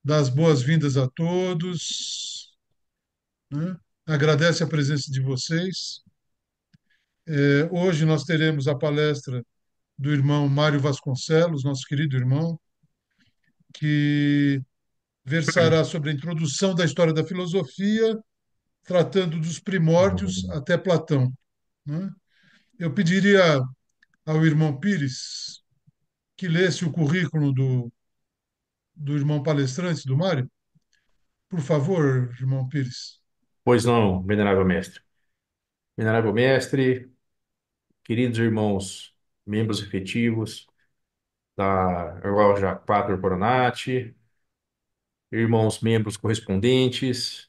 dá as boas-vindas a todos, né? Agradece a presença de vocês. Hoje nós teremos a palestra do irmão Mário Vasconcelos, nosso querido irmão, que versará sobre a introdução da história da filosofia, tratando dos primórdios até Platão, né? Eu pediria ao irmão Pires que lesse o currículo do irmão palestrante, do Mário. Por favor, irmão Pires. Pois não, venerável mestre. Venerável mestre, queridos irmãos, membros efetivos da Loja 4 Coronati, irmãos membros correspondentes,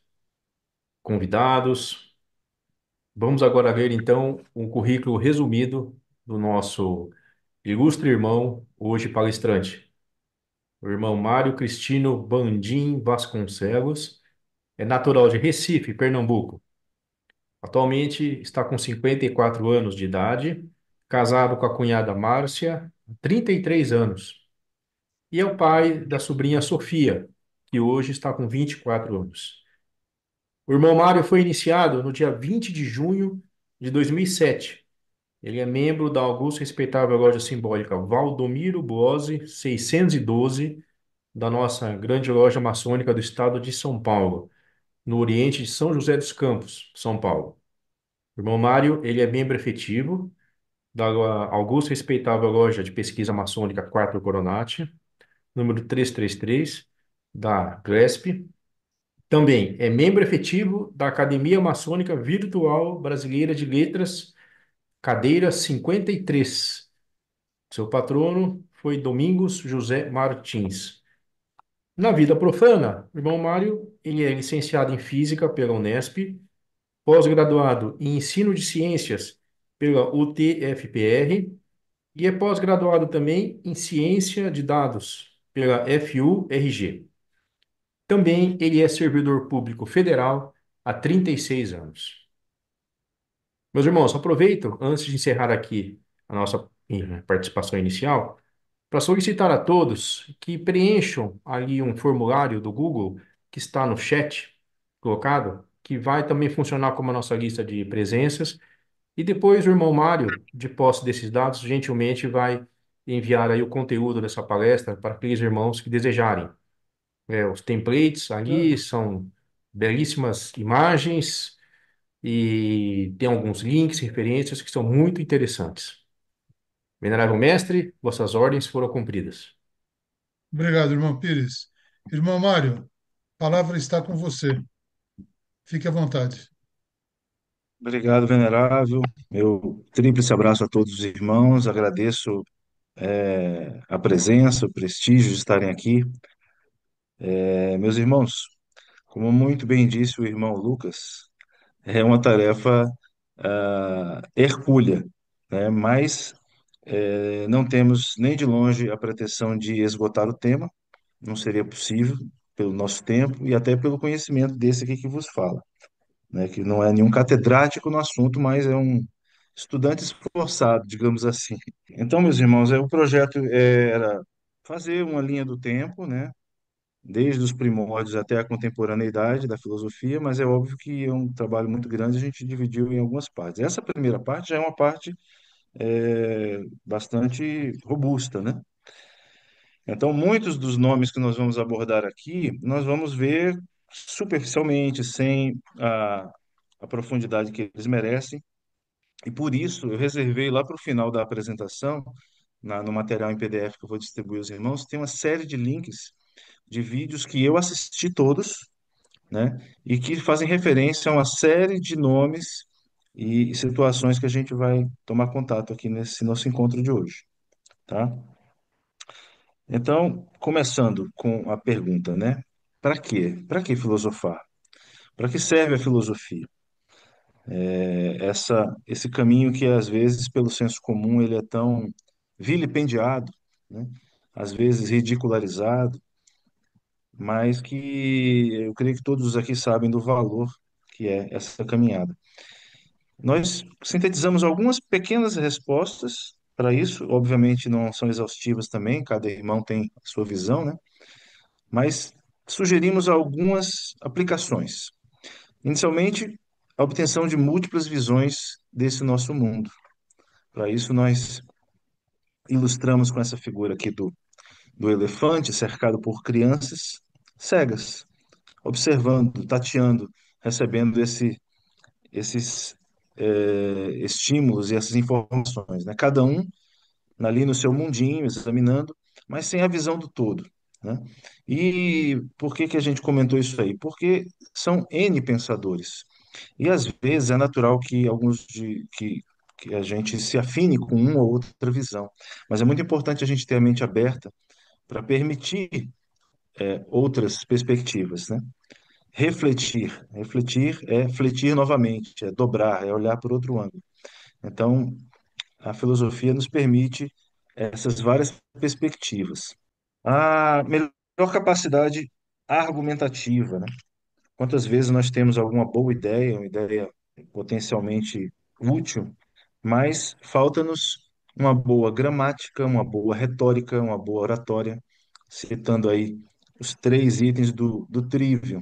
convidados. Vamos agora ler então um currículo resumido do nosso ilustre irmão, hoje palestrante. O irmão Mário Cristino Bandim Vasconcelos é natural de Recife, Pernambuco. Atualmente está com 54 anos de idade, casado com a cunhada Márcia, há 33 anos, e é o pai da sobrinha Sofia, que hoje está com 24 anos. O irmão Mário foi iniciado no dia 20 de junho de 2007. Ele é membro da Augusta e Respeitável Loja Simbólica Valdomiro Bose 612, da nossa grande loja maçônica do estado de São Paulo, no Oriente de São José dos Campos, São Paulo. O irmão Mário, ele é membro efetivo da Augusta e Respeitável Loja de Pesquisa Maçônica 4 Coronati, número 333, da GRESP. Também é membro efetivo da Academia Maçônica Virtual Brasileira de Letras, cadeira 53. Seu patrono foi Domingos José Martins. Na vida profana, o irmão Mário, ele é licenciado em Física pela Unesp, pós-graduado em Ensino de Ciências pela UTFPR e é pós-graduado também em Ciência de Dados pela FURG. Também ele é servidor público federal há 36 anos. Meus irmãos, aproveito, antes de encerrar aqui a nossa participação inicial, para solicitar a todos que preencham ali um formulário do Google que está no chat colocado, que vai também funcionar como a nossa lista de presenças. E depois o irmão Mário, de posse desses dados, gentilmente vai enviar aí o conteúdo dessa palestra para aqueles irmãos que desejarem. Os templates ali Ah, são belíssimas imagens e tem alguns links, referências que são muito interessantes. Venerável mestre, vossas ordens foram cumpridas. obrigado, irmão Pires. Irmão Mário, a palavra está com você. Fique à vontade. Obrigado, venerável. Meu tríplice abraço a todos os irmãos. Agradeço, a presença, o prestígio de estarem aqui. Meus irmãos, como muito bem disse o irmão Lucas, é uma tarefa hercúlea, né? Mas não temos nem de longe a pretensão de esgotar o tema. Não seria possível pelo nosso tempo e até pelo conhecimento desse aqui que vos fala, né, que não é nenhum catedrático no assunto, mas é um estudante esforçado, digamos assim. Então, meus irmãos, o projeto era fazer uma linha do tempo, né, desde os primórdios até a contemporaneidade da filosofia, mas é óbvio que é um trabalho muito grande, a gente dividiu em algumas partes. Essa primeira parte já é uma parte bastante robusta, né? Então, muitos dos nomes que nós vamos abordar aqui, nós vamos ver superficialmente, sem a profundidade que eles merecem. E por isso eu reservei lá para o final da apresentação, no material em PDF que eu vou distribuir aos irmãos, tem uma série de links de vídeos que eu assisti todos, né? E que fazem referência a uma série de nomes e situações que a gente vai tomar contato aqui nesse nosso encontro de hoje, tá? Então, começando com a pergunta, né? Para quê? Para que filosofar? Para que serve a filosofia? Esse caminho que às vezes pelo senso comum ele é tão vilipendiado, né? Às vezes ridicularizado, mas que eu creio que todos aqui sabem do valor que é essa caminhada. Nós sintetizamos algumas pequenas respostas para isso, obviamente não são exaustivas também, cada irmão tem a sua visão, né? Mas sugerimos algumas aplicações. Inicialmente, a obtenção de múltiplas visões desse nosso mundo. Para isso, nós ilustramos com essa figura aqui do elefante cercado por crianças cegas, observando, tateando, recebendo esses estímulos e essas informações, né? Cada um ali no seu mundinho, examinando, mas sem a visão do todo, né? E por que que a gente comentou isso aí? Porque são N pensadores. E às vezes é natural que que a gente se afine com uma ou outra visão. Mas é muito importante a gente ter a mente aberta para permitir outras perspectivas, né? Refletir é fletir novamente, é dobrar, é olhar por outro ângulo. Então, a filosofia nos permite essas várias perspectivas. A melhor capacidade argumentativa, né? Quantas vezes nós temos alguma boa ideia, uma ideia potencialmente útil, mas falta-nos uma boa gramática, uma boa retórica, uma boa oratória, citando aí os três itens do trivium.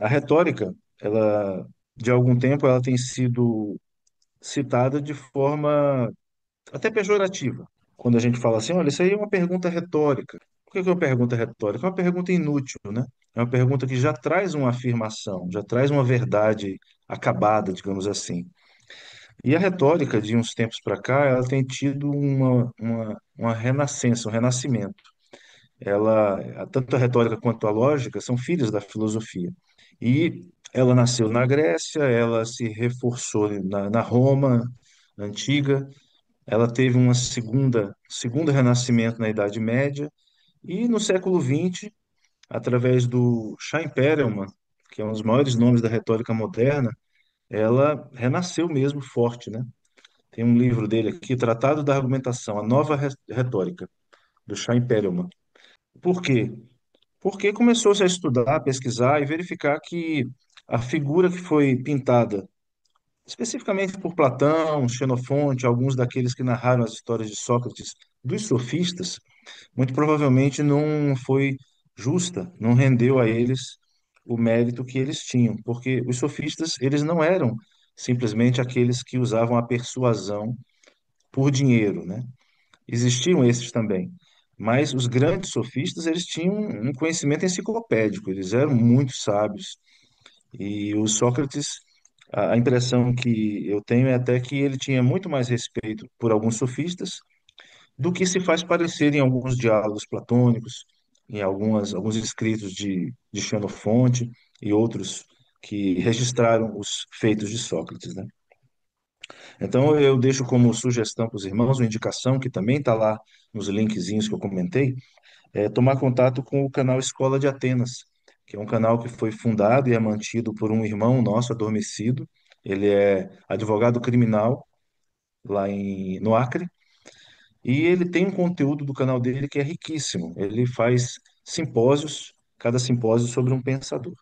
A retórica, ela, de algum tempo, ela tem sido citada de forma até pejorativa. Quando a gente fala assim, olha, isso aí é uma pergunta retórica. Por que que é uma pergunta retórica? É uma pergunta inútil, né? É uma pergunta que já traz uma afirmação, já traz uma verdade acabada, digamos assim. E a retórica, de uns tempos para cá, ela tem tido uma renascença, um renascimento. Tanto a retórica quanto a lógica são filhas da filosofia. E ela nasceu na Grécia, ela se reforçou na Roma antiga, ela teve uma segundo renascimento na Idade Média, e no século XX, através do Chaim Perelman, que é um dos maiores nomes da retórica moderna, ela renasceu mesmo forte, né? Tem um livro dele aqui, Tratado da Argumentação, a Nova Retórica, do Chaim Perelman. Por quê? Porque começou-se a estudar, a pesquisar e verificar que a figura que foi pintada especificamente por Platão, Xenofonte, alguns daqueles que narraram as histórias de Sócrates, dos sofistas, muito provavelmente não foi justa, não rendeu a eles o mérito que eles tinham, porque os sofistas, eles não eram simplesmente aqueles que usavam a persuasão por dinheiro, né? Existiam esses também. Mas os grandes sofistas, eles tinham um conhecimento enciclopédico, eles eram muito sábios. E o Sócrates, a impressão que eu tenho é até que ele tinha muito mais respeito por alguns sofistas do que se faz parecer em alguns diálogos platônicos, em alguns escritos de Xenofonte e outros que registraram os feitos de Sócrates, né? Então eu deixo como sugestão para os irmãos, uma indicação que também está lá nos linkzinhos que eu comentei, é tomar contato com o canal Escola de Atenas, que é um canal que foi fundado e é mantido por um irmão nosso adormecido. Ele é advogado criminal no Acre, e ele tem um conteúdo do canal dele que é riquíssimo. Ele faz simpósios, cada simpósio sobre um pensador,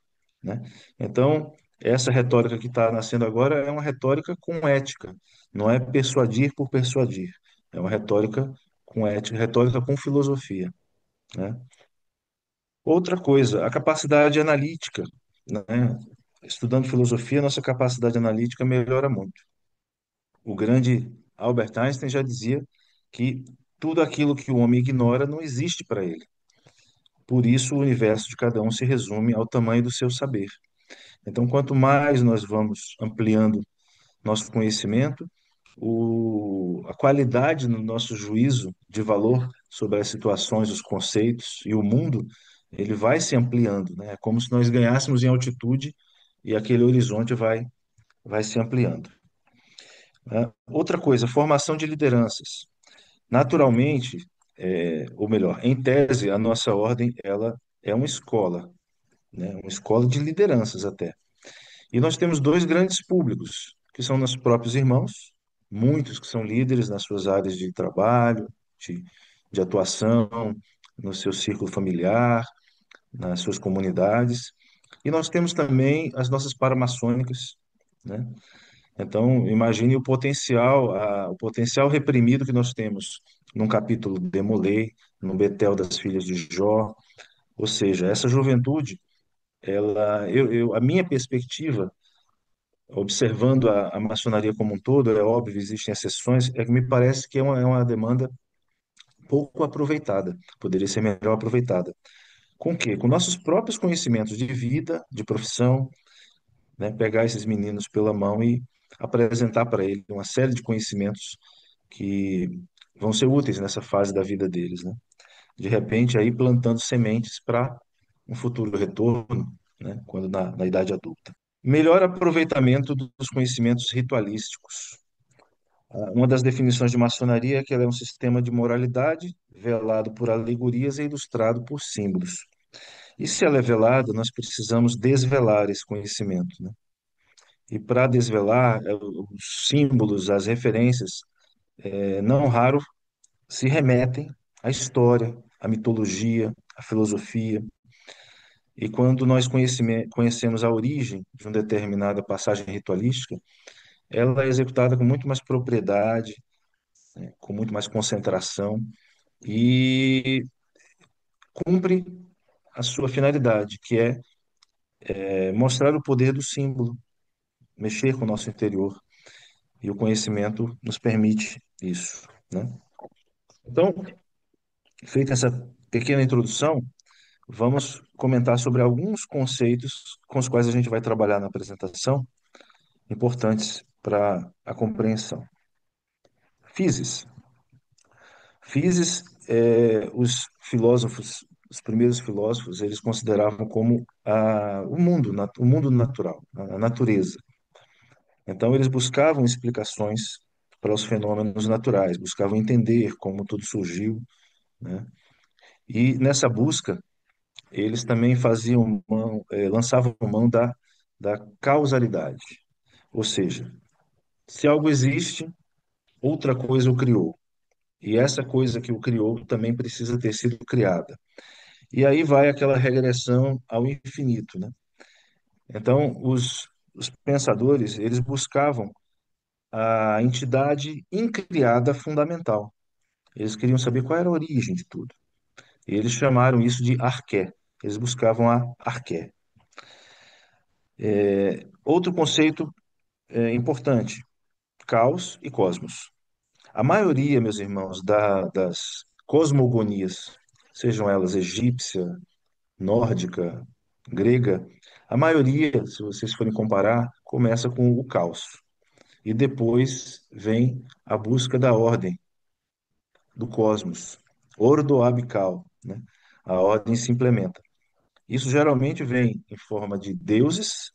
né? Então, essa retórica que está nascendo agora é uma retórica com ética, não é persuadir por persuadir. É uma retórica com ética, retórica com filosofia, né? Outra coisa, a capacidade analítica, né? Estudando filosofia, nossa capacidade analítica melhora muito. O grande Albert Einstein já dizia que tudo aquilo que o homem ignora não existe para ele. Por isso, o universo de cada um se resume ao tamanho do seu saber. Então, quanto mais nós vamos ampliando nosso conhecimento, a qualidade no nosso juízo de valor sobre as situações, os conceitos e o mundo, ele vai se ampliando, né? É como se nós ganhássemos em altitude e aquele horizonte vai se ampliando, né? Outra coisa, formação de lideranças. Naturalmente, ou melhor, em tese, a nossa ordem, ela é uma escola, né? Uma escola de lideranças até. E nós temos dois grandes públicos, que são nossos próprios irmãos, muitos que são líderes nas suas áreas de trabalho, de, de atuação, no seu círculo familiar, nas suas comunidades. E nós temos também as nossas paramaçônicas, né? Então, imagine o potencial reprimido que nós temos num capítulo de Demolei, no Betel das Filhas de Jó, Ou seja, essa juventude, a minha perspectiva, observando a maçonaria como um todo, é óbvio, existem exceções, é que me parece que é uma demanda pouco aproveitada, poderia ser melhor aproveitada. Com o quê? Com nossos próprios conhecimentos de vida, de profissão, né? Pegar esses meninos pela mão e apresentar para eles uma série de conhecimentos que vão ser úteis nessa fase da vida deles, né? De repente, aí plantando sementes para um futuro retorno, né? Quando na idade adulta. Melhor aproveitamento dos conhecimentos ritualísticos. Uma das definições de maçonaria é que ela é um sistema de moralidade velado por alegorias e ilustrado por símbolos. E se ela é velada, nós precisamos desvelar esse conhecimento, né? E para desvelar, os símbolos, as referências, não raro se remetem à história, à mitologia, à filosofia. E quando nós conhecemos a origem de uma determinada passagem ritualística, ela é executada com muito mais propriedade, com muito mais concentração e cumpre a sua finalidade, que é mostrar o poder do símbolo, mexer com o nosso interior. E o conhecimento nos permite isso, né? Então, feita essa pequena introdução, vamos comentar sobre alguns conceitos com os quais a gente vai trabalhar na apresentação, importantes para a compreensão. Physis. Physis, os filósofos, os primeiros filósofos, eles consideravam como o mundo natural, a natureza. Então, eles buscavam explicações para os fenômenos naturais, buscavam entender como tudo surgiu, né? E nessa busca, eles também lançavam mão da causalidade. Ou seja, se algo existe, outra coisa o criou. E essa coisa que o criou também precisa ter sido criada. E aí vai aquela regressão ao infinito, né? Então, os pensadores, eles buscavam a entidade incriada fundamental. Eles queriam saber qual era a origem de tudo. E eles chamaram isso de arqué. Eles buscavam a arqué. Outro conceito importante, caos e cosmos. A maioria, meus irmãos, das cosmogonias, sejam elas egípcia, nórdica, grega, a maioria, se vocês forem comparar, começa com o caos. E depois vem a busca da ordem, do cosmos, ordo ab chao, né? A ordem se implementa. Isso geralmente vem em forma de deuses,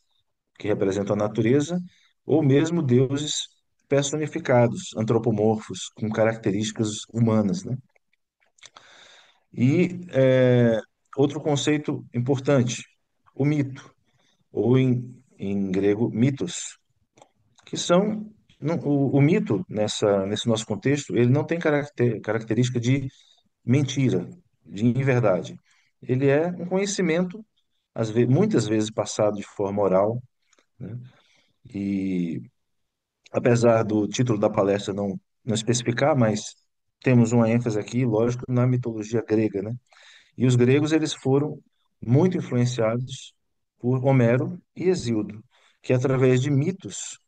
que representam a natureza, ou mesmo deuses personificados, antropomorfos, com características humanas, né? E outro conceito importante, o mito, ou em grego, mitos, que são o mito nesse nosso contexto, ele não tem característica de mentira, de inverdade. Ele é um conhecimento, muitas vezes passado de forma oral, né? E apesar do título da palestra não especificar, mas temos uma ênfase aqui, lógico, na mitologia grega, né? E os gregos, eles foram muito influenciados por Homero e Hesíodo, que através de mitos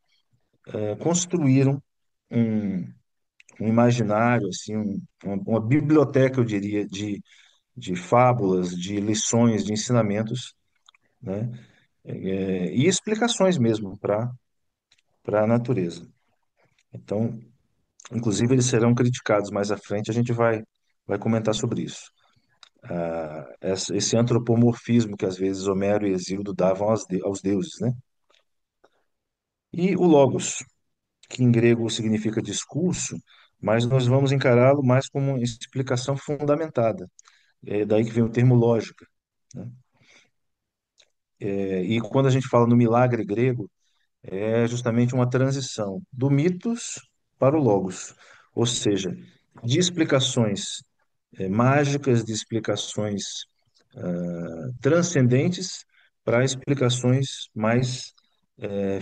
construíram um, um imaginário, assim, uma biblioteca, eu diria, de fábulas, de lições, de ensinamentos, né? E explicações mesmo para a natureza. Então, inclusive, eles serão criticados mais à frente, a gente vai comentar sobre isso. Esse antropomorfismo que às vezes Homero e Hesíodo davam aos deuses, né? E o logos, que em grego significa discurso, mas nós vamos encará-lo mais como uma explicação fundamentada. É daí que vem o termo lógica, né? E quando a gente fala no milagre grego, é justamente uma transição do mitos para o logos, ou seja, de explicações mágicas, de explicações transcendentes para explicações mais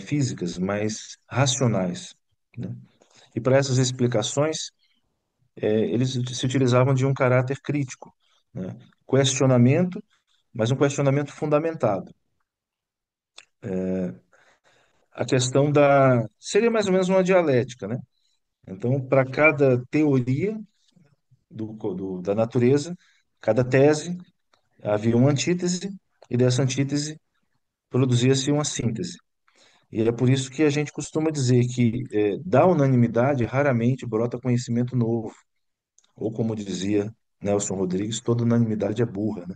físicas, mais racionais, né? E para essas explicações, eles se utilizavam de um caráter crítico, né? Questionamento mas um questionamento fundamentado. A questão da. Seria mais ou menos uma dialética, né? Então, para cada teoria da natureza, cada tese, havia uma antítese, e dessa antítese produzia-se uma síntese. E é por isso que a gente costuma dizer que da unanimidade raramente brota conhecimento novo, ou como dizia Nelson Rodrigues, toda unanimidade é burra, né?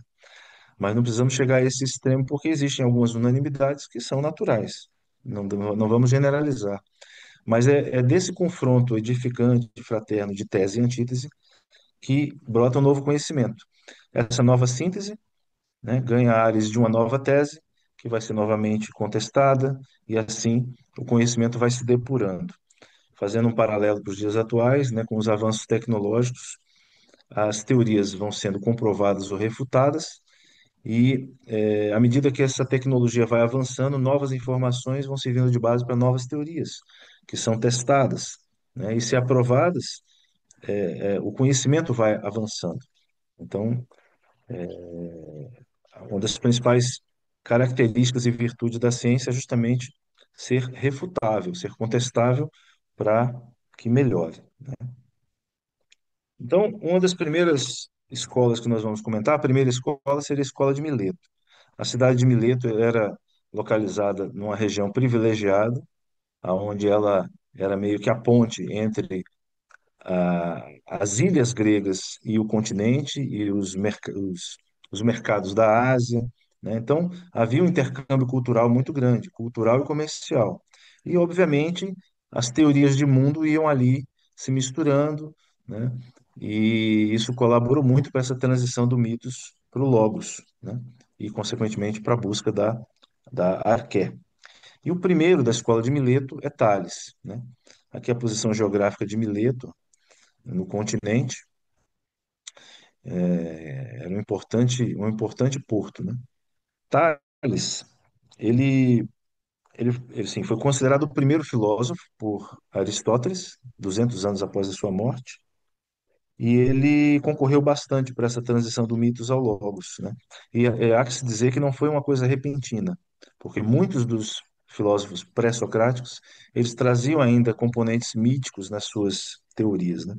Mas não precisamos chegar a esse extremo porque existem algumas unanimidades que são naturais. Não vamos generalizar. Mas é desse confronto edificante, fraterno, de tese e antítese, que brota um novo conhecimento. Essa nova síntese, né, ganha ares de uma nova tese, que vai ser novamente contestada, e assim o conhecimento vai se depurando. Fazendo um paralelo para os dias atuais, né, com os avanços tecnológicos, as teorias vão sendo comprovadas ou refutadas, e à medida que essa tecnologia vai avançando, novas informações vão servindo de base para novas teorias, que são testadas, né, e se aprovadas, o conhecimento vai avançando. Então, uma das principais características e virtudes da ciência é justamente ser refutável, ser contestável para que melhore. Então, uma das primeiras escolas que nós vamos comentar, a primeira escola seria a escola de Mileto. A cidade de Mileto era localizada numa região privilegiada, onde ela era meio que a ponte entre as ilhas gregas e o continente e os mercados da Ásia, né? Então, havia um intercâmbio cultural muito grande, cultural e comercial. E, obviamente, as teorias de mundo iam ali se misturando, né? E isso colaborou muito para essa transição do mitos para o logos, né? E, consequentemente, para a busca da arqué. E o primeiro da escola de Mileto é Tales, né? Aqui a posição geográfica de Mileto, no continente, era um importante porto, né? Tales, ele, ele sim, foi considerado o primeiro filósofo por Aristóteles, 200 anos após a sua morte, e ele concorreu bastante para essa transição do mitos ao logos, né? E há que se dizer que não foi uma coisa repentina, porque muitos dos filósofos pré-socráticos, eles traziam ainda componentes míticos nas suas teorias, né?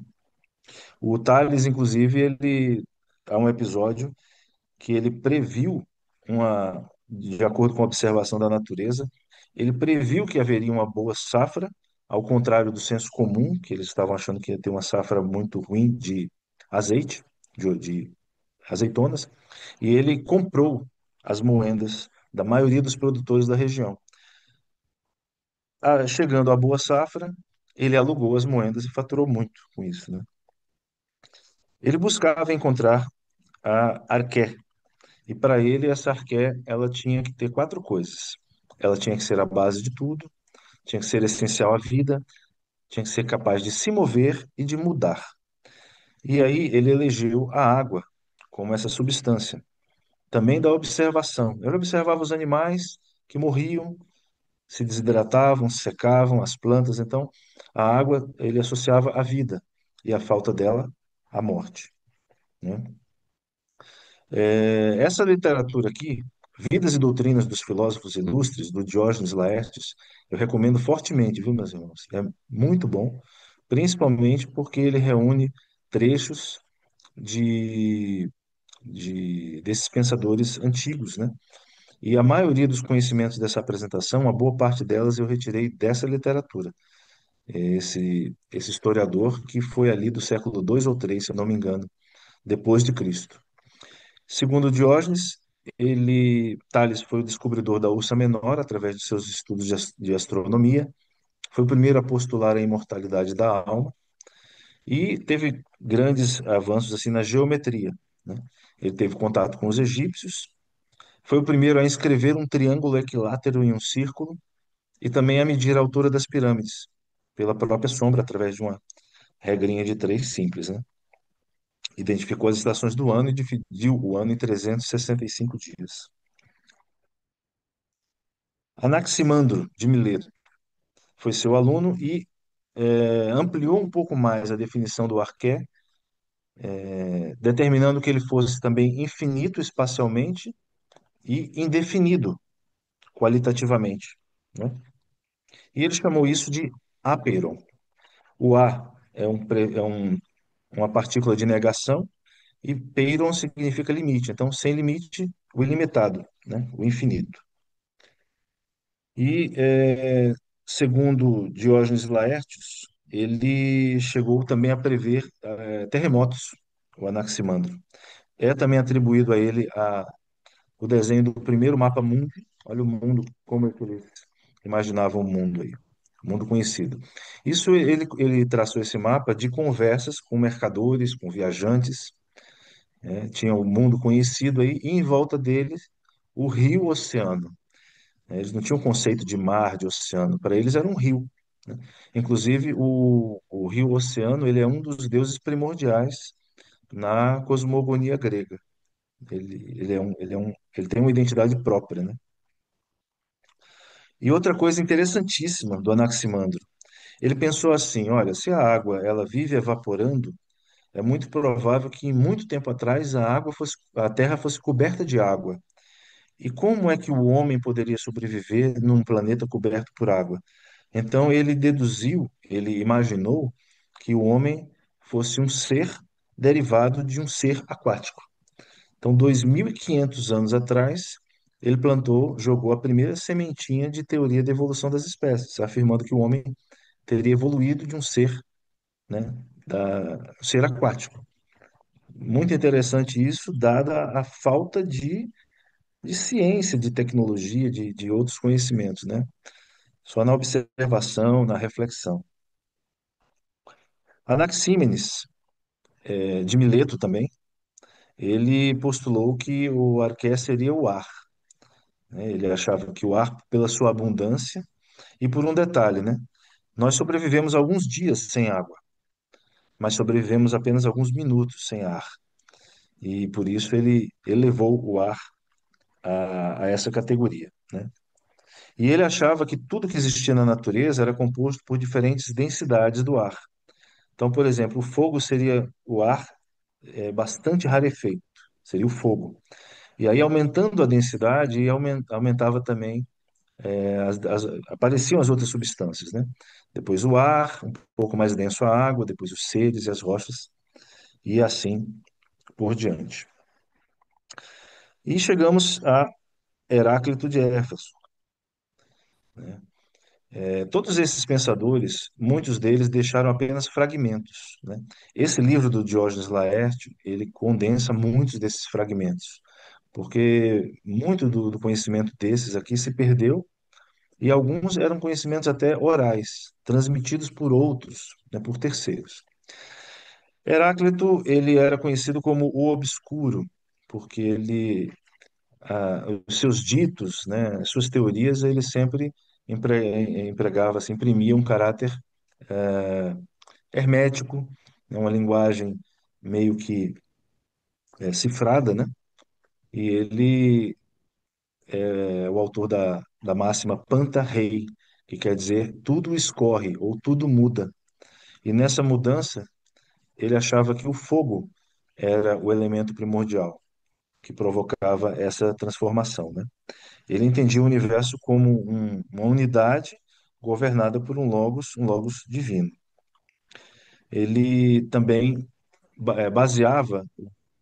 O Tales, inclusive, há um episódio que ele previu de acordo com a observação da natureza, ele previu que haveria uma boa safra, ao contrário do senso comum, que eles estavam achando que ia ter uma safra muito ruim de azeite, de azeitonas, e ele comprou as moendas da maioria dos produtores da região. Chegando à boa safra, ele alugou as moendas e faturou muito com isso, né? Ele buscava encontrar a arqué. E para ele, essa arqué, ela tinha que ter quatro coisas. Ela tinha que ser a base de tudo, tinha que ser essencial à vida, tinha que ser capaz de se mover e de mudar. E aí ele elegeu a água como essa substância. Também da observação. Ele observava os animais que morriam, se desidratavam, se secavam, as plantas. Então, a água ele associava à vida e a falta dela à morte, né? Essa literatura aqui, Vidas e Doutrinas dos Filósofos Ilustres, do Diógenes Laertes, eu recomendo fortemente, viu, meus irmãos? É muito bom, principalmente porque ele reúne trechos de, desses pensadores antigos, né? E a maioria dos conhecimentos dessa apresentação, uma boa parte delas eu retirei dessa literatura. Esse historiador que foi ali do século II ou III, se eu não me engano, depois de Cristo. Segundo Diógenes, Tales foi o descobridor da Ursa Menor através de seus estudos de astronomia, foi o primeiro a postular a imortalidade da alma e teve grandes avanços assim na geometria, né? Ele teve contato com os egípcios, foi o primeiro a inscrever um triângulo equilátero em um círculo e também a medir a altura das pirâmides pela própria sombra através de uma regrinha de três simples, né? Identificou as estações do ano e dividiu o ano em 365 dias. Anaximandro de Mileto foi seu aluno e ampliou um pouco mais a definição do arqué, determinando que ele fosse também infinito espacialmente e indefinido qualitativamente, né? E ele chamou isso de apeiron. O a uma partícula de negação e peiron significa limite. Então, sem limite, o ilimitado, né? O infinito. E, segundo Diógenes Laertius, ele chegou também a prever terremotos, o Anaximandro. É também atribuído a ele o desenho do primeiro mapa mundo. Olha o mundo, como é que eles imaginavam o mundo aí, o mundo conhecido. Isso ele traçou esse mapa de conversas com mercadores, com viajantes, né? Tinha o mundo conhecido aí, e em volta deles o rio-oceano, né? Eles não tinham conceito de mar, de oceano, para eles era um rio, né? Inclusive, o rio-oceano, ele é um dos deuses primordiais na cosmogonia grega. Ele tem uma identidade própria, né? E outra coisa interessantíssima do Anaximandro, ele pensou assim, olha, se a água ela vive evaporando, é muito provável que em muito tempo atrás a terra fosse coberta de água. E como é que o homem poderia sobreviver num planeta coberto por água? Então ele imaginou que o homem fosse um ser derivado de um ser aquático. Então, 2.500 anos atrás, ele jogou a primeira sementinha de teoria da evolução das espécies, afirmando que o homem teria evoluído de um ser, né, um ser aquático. Muito interessante isso, dada a falta de ciência, de tecnologia, de outros conhecimentos, né? Só na observação, na reflexão. Anaxímenes, de Mileto também, ele postulou que o arqué seria o ar, né? Ele achava que o ar, pela sua abundância, e por um detalhe, né? Nós sobrevivemos alguns dias sem água, mas sobrevivemos apenas alguns minutos sem ar. E por isso ele elevou o ar a essa categoria, né? E ele achava que tudo que existia na natureza era composto por diferentes densidades do ar. Então, por exemplo, o fogo seria o ar bastante rarefeito, seria o fogo. E aí, aumentando a densidade, aumentava também, apareciam as outras substâncias, né? Depois o ar, um pouco mais denso a água, depois os seres e as rochas, e assim por diante. E chegamos a Heráclito de Éfeso. Todos esses pensadores, muitos deles deixaram apenas fragmentos, né? Esse livro do Diógenes Laerte, ele condensa muitos desses fragmentos, porque muito do conhecimento desses aqui se perdeu e alguns eram conhecimentos até orais, transmitidos por outros, né, por terceiros. Heráclito, ele era conhecido como o Obscuro, porque os seus ditos, né, as suas teorias, ele sempre empregava, assim, imprimia um caráter hermético, né, uma linguagem meio que cifrada, né? E ele é o autor da máxima Panta Rei, que quer dizer tudo escorre ou tudo muda. E nessa mudança, ele achava que o fogo era o elemento primordial que provocava essa transformação, né? Ele entendia o universo como uma unidade governada por um logos divino. Ele também baseava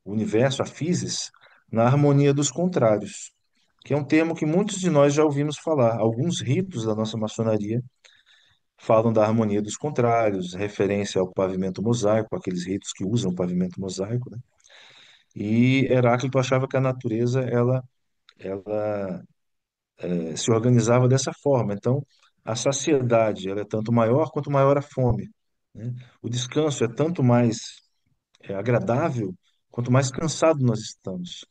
o universo, a physis, na harmonia dos contrários, que é um termo que muitos de nós já ouvimos falar. Alguns ritos da nossa maçonaria falam da harmonia dos contrários, referência ao pavimento mosaico, aqueles ritos que usam o pavimento mosaico, né? E Heráclito achava que a natureza ela se organizava dessa forma. Então, a saciedade ela é tanto maior quanto maior a fome, né? O descanso é tanto mais agradável quanto mais cansado nós estamos.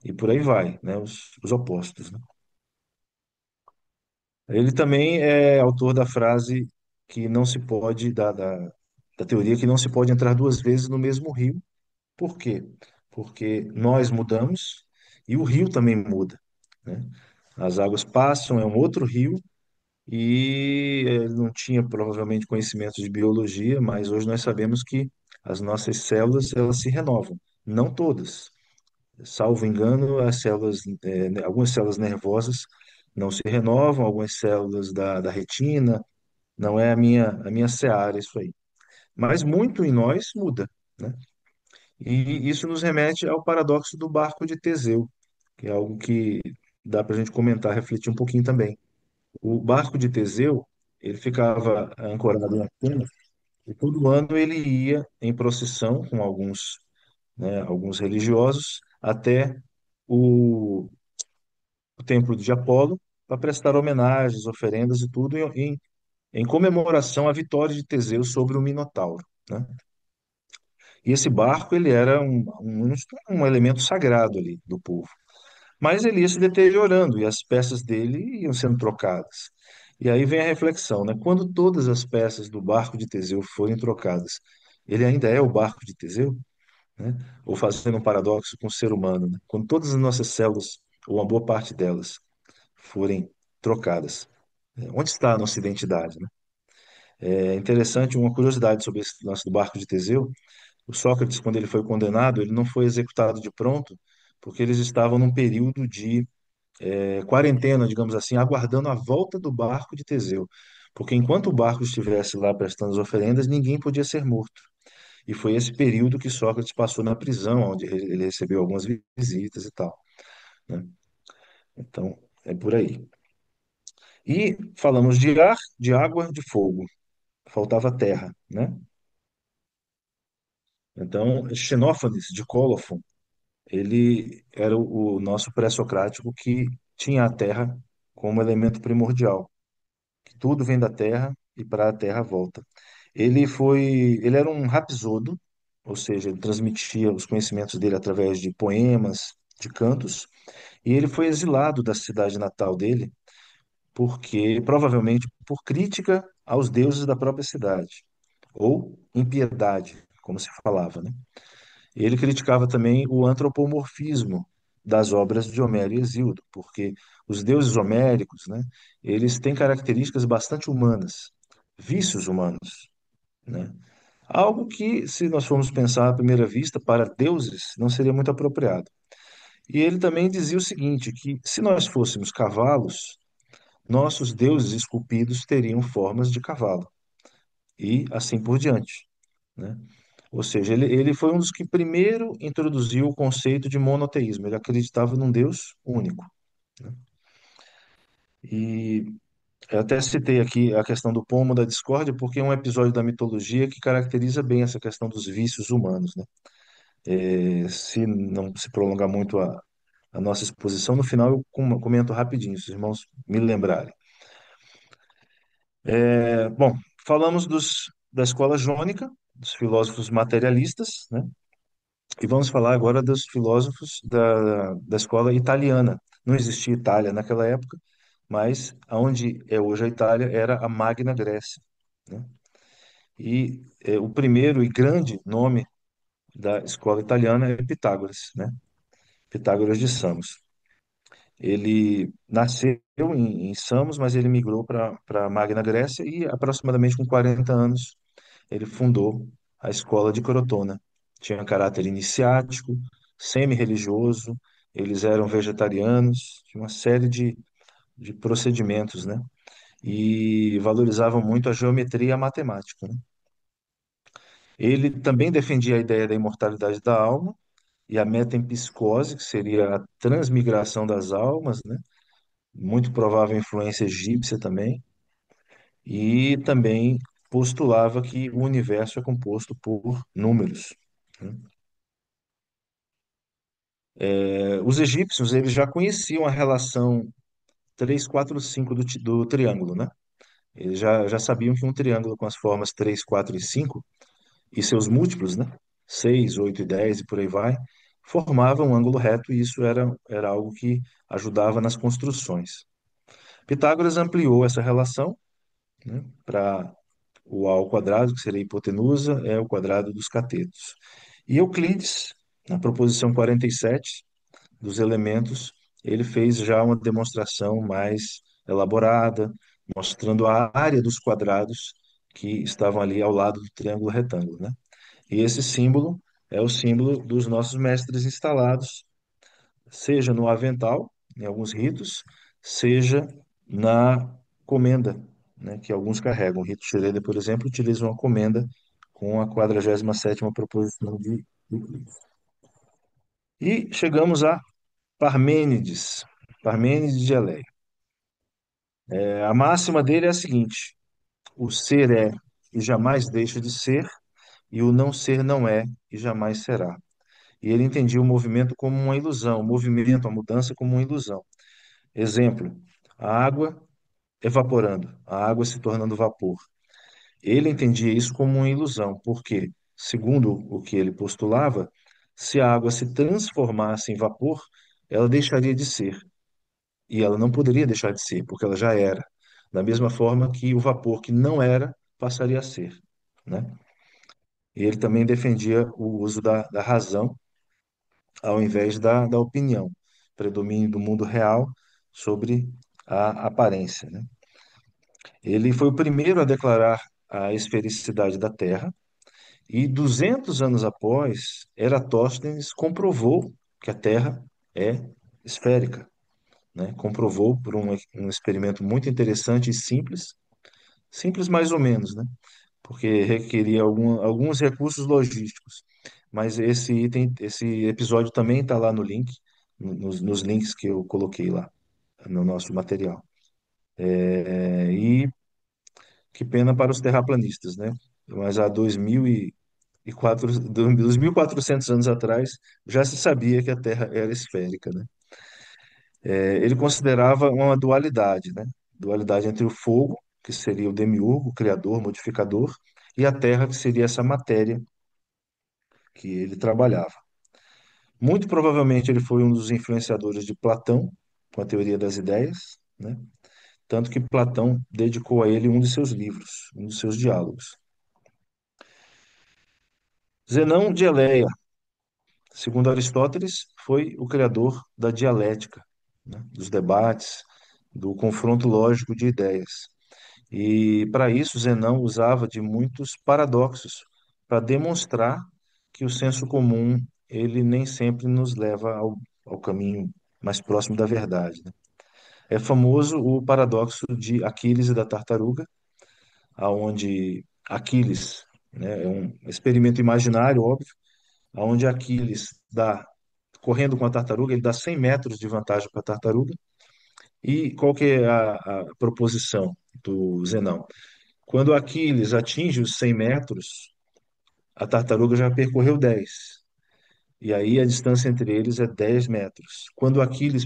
E por aí vai, né? Os opostos, né? Ele também é autor da frase que não se pode, da teoria que não se pode entrar duas vezes no mesmo rio. Por quê? Porque nós mudamos e o rio também muda, né? As águas passam, é um outro rio e ele não tinha provavelmente conhecimento de biologia, mas hoje nós sabemos que as nossas células elas se renovam, não todas, Salvo engano, as células, algumas células nervosas não se renovam, algumas células da retina, não é a minha seara isso aí. Mas muito em nós muda, né? E isso nos remete ao paradoxo do barco de Teseu, que é algo que dá para a gente comentar, refletir um pouquinho também. O barco de Teseu, ele ficava ancorado em Atenas e todo ano ele ia em procissão com alguns religiosos até o templo de Apolo para prestar homenagens, oferendas e tudo em comemoração à vitória de Teseu sobre o Minotauro, né? E esse barco ele era um elemento sagrado ali do povo. Mas ele ia se deteriorando e as peças dele iam sendo trocadas. E aí vem a reflexão, né? Quando todas as peças do barco de Teseu forem trocadas, ele ainda é o barco de Teseu, né? Ou fazendo um paradoxo com o ser humano, né? Quando todas as nossas células, ou uma boa parte delas, forem trocadas, onde está a nossa identidade, né? É interessante uma curiosidade sobre esse lance do barco de Teseu. O Sócrates, quando ele foi condenado, ele não foi executado de pronto, porque eles estavam num período de quarentena, digamos assim, aguardando a volta do barco de Teseu. Porque enquanto o barco estivesse lá prestando as oferendas, ninguém podia ser morto. E foi esse período que Sócrates passou na prisão, onde ele recebeu algumas visitas e tal, né? Então, é por aí. E falamos de ar, de água, de fogo. Faltava terra, né? Então, Xenófanes de Cólofon, ele era o nosso pré-socrático que tinha a terra como elemento primordial. Que tudo vem da terra e para a terra volta. Ele era um rapsodo, ou seja, ele transmitia os conhecimentos dele através de poemas, de cantos, e ele foi exilado da cidade natal dele, porque provavelmente por crítica aos deuses da própria cidade, ou impiedade, como se falava, né? Ele criticava também o antropomorfismo das obras de Homero e Hesíodo, porque os deuses homéricos, né, eles têm características bastante humanas, vícios humanos, né? Algo que, se nós formos pensar à primeira vista, para deuses não seria muito apropriado. E ele também dizia o seguinte, que se nós fôssemos cavalos, nossos deuses esculpidos teriam formas de cavalo, e assim por diante, né? Ou seja, ele foi um dos que primeiro introduziu o conceito de monoteísmo. Ele acreditava num Deus único, né? E eu até citei aqui a questão do pomo da discórdia, porque é um episódio da mitologia que caracteriza bem essa questão dos vícios humanos, né? Se não se prolongar muito a nossa exposição, no final eu comento rapidinho, se os irmãos me lembrarem. Bom, falamos da escola jônica, dos filósofos materialistas, né? E vamos falar agora dos filósofos da escola italiana. Não existia Itália naquela época, mas aonde é hoje a Itália era a Magna Grécia, né? E o primeiro e grande nome da escola italiana é Pitágoras, né? Pitágoras de Samos. Ele nasceu em Samos, mas ele migrou para a Magna Grécia e aproximadamente com 40 anos ele fundou a escola de Crotona. Tinha caráter iniciático, semi-religioso, eles eram vegetarianos, tinha uma série de procedimentos, né? E valorizavam muito a geometria e a matemática, né? Ele também defendia a ideia da imortalidade da alma e a metempsicose, que seria a transmigração das almas, né? Muito provável influência egípcia também, e também postulava que o universo é composto por números, né? Os egípcios eles já conheciam a relação 3, 4, 5 do triângulo, né? Eles já sabiam que um triângulo com as formas 3, 4 e 5 e seus múltiplos, né? 6, 8 e 10 e por aí vai, formavam um ângulo reto e isso era algo que ajudava nas construções. Pitágoras ampliou essa relação, né, para o A ao quadrado, que seria a hipotenusa, é o quadrado dos catetos. E Euclides, na proposição 47 dos elementos, ele fez já uma demonstração mais elaborada, mostrando a área dos quadrados que estavam ali ao lado do triângulo retângulo, né? E esse símbolo é o símbolo dos nossos mestres instalados, seja no avental, em alguns ritos, seja na comenda, né, que alguns carregam. O rito Shureda, por exemplo, utiliza uma comenda com a 47ª proposição de Cristo. E chegamos a Parmênides, Parmênides de Eleia. A máxima dele é a seguinte: o ser é e jamais deixa de ser, e o não ser não é e jamais será. E ele entendia o movimento como uma ilusão, o movimento, a mudança como uma ilusão. Exemplo, a água evaporando, a água se tornando vapor. Ele entendia isso como uma ilusão, porque, segundo o que ele postulava, se a água se transformasse em vapor, ela deixaria de ser. E ela não poderia deixar de ser, porque ela já era. Da mesma forma que o vapor que não era passaria a ser, né? E ele também defendia o uso da razão ao invés da opinião, predomínio do mundo real sobre a aparência, né? Ele foi o primeiro a declarar a esfericidade da Terra e 200 anos após, Eratóstenes comprovou que a Terra é esférica, né? Comprovou por um experimento muito interessante e simples, simples mais ou menos, né? Porque requeria alguns recursos logísticos. Mas esse item, esse episódio também está lá no link, nos links que eu coloquei lá no nosso material. E que pena para os terraplanistas, né? Mas há 2.400 anos atrás já se sabia que a Terra era esférica, né? Ele considerava uma dualidade, né? Dualidade entre o fogo, que seria o demiurgo, o criador, modificador, e a Terra, que seria essa matéria que ele trabalhava. Muito provavelmente ele foi um dos influenciadores de Platão, com a teoria das ideias, né? Tanto que Platão dedicou a ele um de seus livros, um dos seus diálogos. Zenão de Eleia, segundo Aristóteles, foi o criador da dialética, né? Dos debates, do confronto lógico de ideias. E para isso, Zenão usava de muitos paradoxos para demonstrar que o senso comum ele nem sempre nos leva ao caminho mais próximo da verdade, né? É famoso o paradoxo de Aquiles e da tartaruga, aonde Aquiles, né, é um experimento imaginário, óbvio, aonde Aquiles dá correndo com a tartaruga, ele dá 100 metros de vantagem para a tartaruga. E qual que é a proposição do Zenão? Quando Aquiles atinge os 100 metros, a tartaruga já percorreu 10. E aí a distância entre eles é 10 metros. Quando Aquiles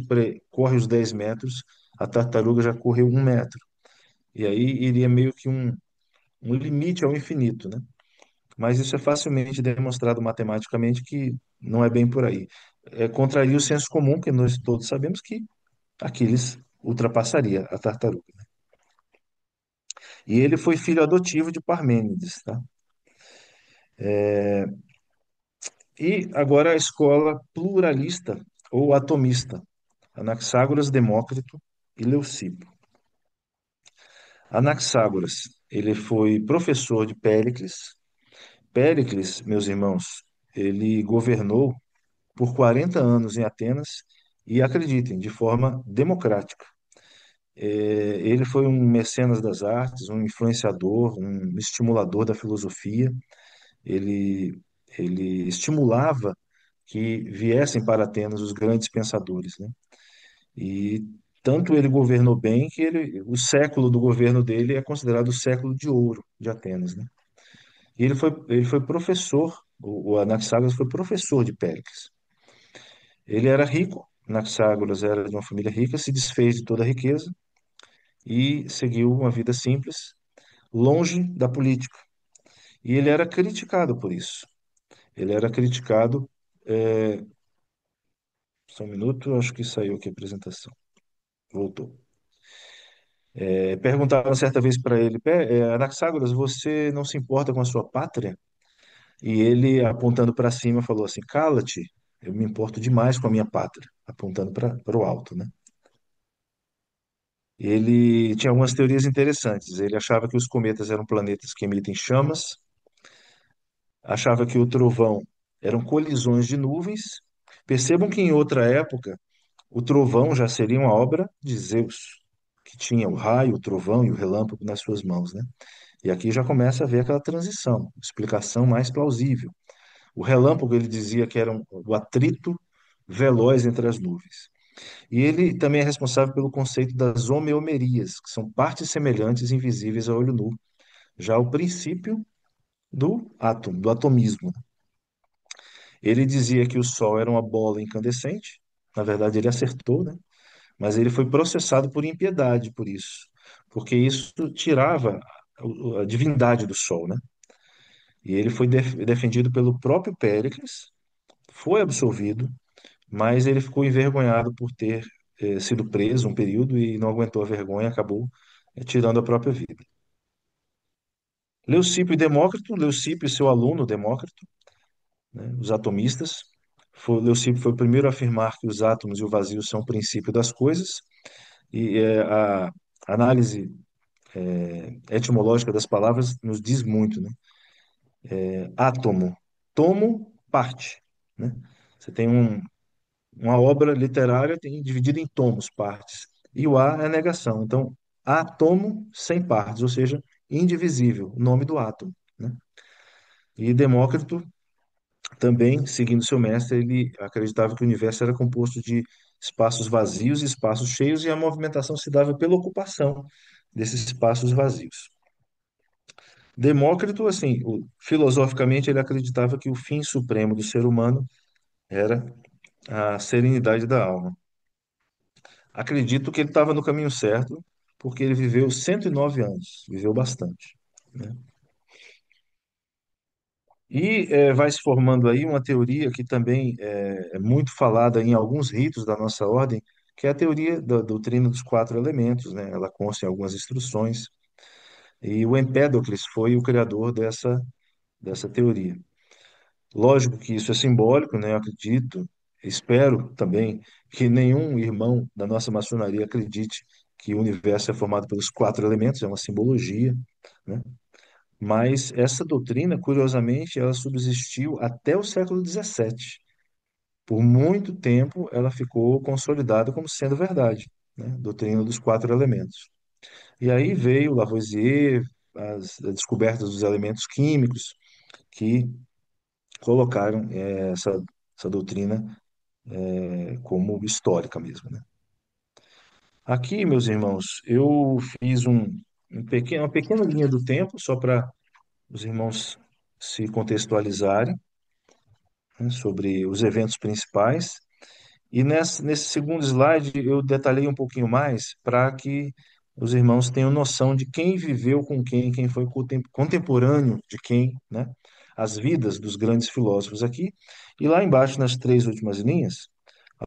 corre os 10 metros, a tartaruga já correu 1 metro. E aí iria meio que um limite ao infinito, né? Mas isso é facilmente demonstrado matematicamente que não é bem por aí. Contraria o senso comum, que nós todos sabemos que Aquiles ultrapassaria a tartaruga. E ele foi filho adotivo de Parmênides, tá? E agora a escola pluralista ou atomista, Anaxágoras, Demócrito e Leucipo. Anaxágoras, ele foi professor de Péricles. Péricles, meus irmãos, ele governou por 40 anos em Atenas e, acreditem, de forma democrática. Ele foi um mecenas das artes, um influenciador, um estimulador da filosofia. Ele, ele estimulava que viessem para Atenas os grandes pensadores, né? E tanto ele governou bem que o século do governo dele é considerado o século de ouro de Atenas, né? E ele foi professor, o Anaxágoras foi professor de Péricles. Ele era rico, Anaxágoras era de uma família rica, se desfez de toda a riqueza e seguiu uma vida simples, longe da política. E ele era criticado por isso. Ele era criticado. é, Só um minuto, acho que saiu aqui a apresentação. Voltou. Perguntaram certa vez para ele, Anaxágoras, você não se importa com a sua pátria? E ele, apontando para cima, falou assim: cala-te, eu me importo demais com a minha pátria, apontando para o alto, né? Ele tinha algumas teorias interessantes. Ele achava que os cometas eram planetas que emitem chamas, achava que o trovão eram colisões de nuvens, Percebam que em outra época o trovão já seria uma obra de Zeus, que tinha o raio, o trovão e o relâmpago nas suas mãos, né? E aqui já começa a ver aquela transição, explicação mais plausível. O relâmpago, ele dizia que era o atrito veloz entre as nuvens. E ele também é responsável pelo conceito das homeomerias, que são partes semelhantes invisíveis a olho nu. Já o princípio do átomo, do atomismo. Ele dizia que o Sol era uma bola incandescente, na verdade ele acertou, né? Mas ele foi processado por impiedade por isso, porque isso tirava a divindade do Sol, né? E ele foi defendido pelo próprio Péricles, foi absolvido, mas ele ficou envergonhado por ter sido preso um período e não aguentou a vergonha, acabou tirando a própria vida. Leucipo e Demócrito, Leucipo e seu aluno Demócrito, né, os atomistas. Leucipo foi o primeiro a afirmar que os átomos e o vazio são o princípio das coisas, e a análise etimológica das palavras nos diz muito, né? Átomo, tomo, parte, né? Você tem uma obra literária dividida em tomos, partes, e o A é a negação. Então, átomo sem partes, ou seja, indivisível, o nome do átomo, né? E Demócrito também, seguindo seu mestre, ele acreditava que o universo era composto de espaços vazios e espaços cheios, e a movimentação se dava pela ocupação desses espaços vazios. Demócrito, assim, filosoficamente, ele acreditava que o fim supremo do ser humano era a serenidade da alma. Acredito que ele estava no caminho certo, porque ele viveu 109 anos, viveu bastante, né? E vai se formando aí uma teoria que também é muito falada em alguns ritos da nossa ordem, que é a teoria da doutrina dos quatro elementos, né? Ela consta em algumas instruções, e o Empédocles foi o criador dessa teoria. Lógico que isso é simbólico, né? Eu acredito, espero também que nenhum irmão da nossa maçonaria acredite que o universo é formado pelos quatro elementos, é uma simbologia, né? Mas essa doutrina, curiosamente, ela subsistiu até o século XVII. Por muito tempo, ela ficou consolidada como sendo verdade, né? Doutrina dos quatro elementos. E aí veio Lavoisier, as descobertas dos elementos químicos, que colocaram essa doutrina como histórica mesmo, né? Aqui, meus irmãos, eu fiz uma pequena linha do tempo, só para os irmãos se contextualizarem, né, sobre os eventos principais. E nesse segundo slide eu detalhei um pouquinho mais para que os irmãos tenham noção de quem viveu com quem foi contemporâneo de quem, né? As vidas dos grandes filósofos aqui. E lá embaixo, nas três últimas linhas,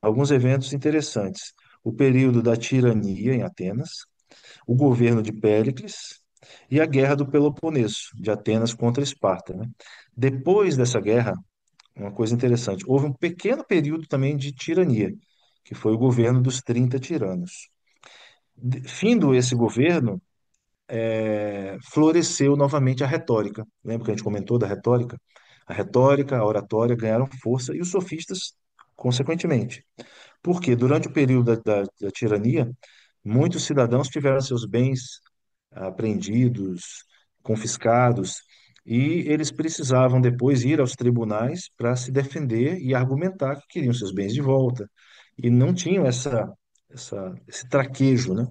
alguns eventos interessantes. O período da tirania em Atenas, o governo de Péricles e a guerra do Peloponeso, de Atenas contra Esparta, né? Depois dessa guerra, uma coisa interessante, houve um pequeno período também de tirania, que foi o governo dos 30 tiranos. Findo esse governo, floresceu novamente a retórica. Lembra que a gente comentou da retórica? A retórica, a oratória ganharam força e os sofistas, consequentemente. Porque durante o período da tirania, muitos cidadãos tiveram seus bens apreendidos, confiscados, e eles precisavam depois ir aos tribunais para se defender e argumentar que queriam seus bens de volta. E não tinham esse traquejo, né?